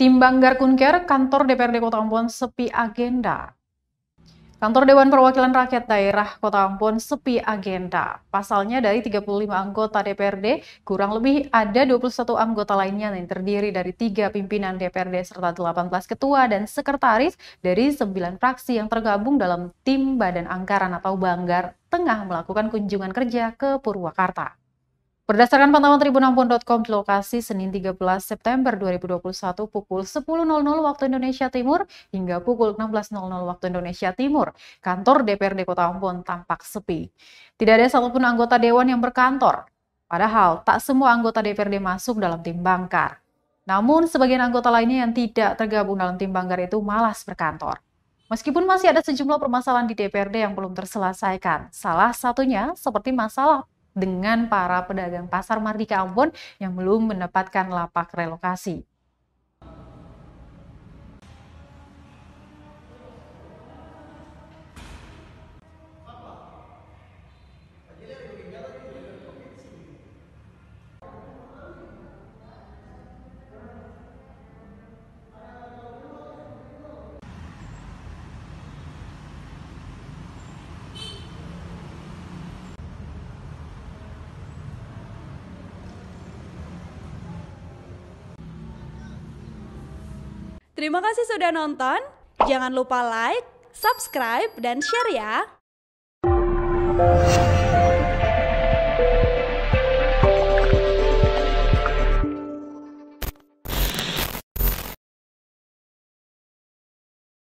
Tim Banggar Kunker, kantor DPRD Kota Ambon sepi agenda. Kantor Dewan Perwakilan Rakyat Daerah Kota Ambon sepi agenda. Pasalnya dari 35 anggota DPRD, kurang lebih ada 21 anggota lainnya yang terdiri dari 3 pimpinan DPRD serta 18 ketua dan sekretaris dari 9 fraksi yang tergabung dalam tim Badan Anggaran atau Banggar tengah melakukan kunjungan kerja ke Purwakarta. Berdasarkan pantauan tribunambon.com di lokasi Senin 13 September 2021 pukul 10.00 waktu Indonesia Timur hingga pukul 16.00 waktu Indonesia Timur, kantor DPRD Kota Ambon tampak sepi. Tidak ada satupun anggota dewan yang berkantor. Padahal tak semua anggota DPRD masuk dalam tim Banggar. Namun sebagian anggota lainnya yang tidak tergabung dalam tim Banggar itu malas berkantor. Meskipun masih ada sejumlah permasalahan di DPRD yang belum terselesaikan, salah satunya seperti masalah dengan para pedagang pasar Mardika Ambon yang belum mendapatkan lapak relokasi. Terima kasih sudah nonton. Jangan lupa like, subscribe, dan share ya.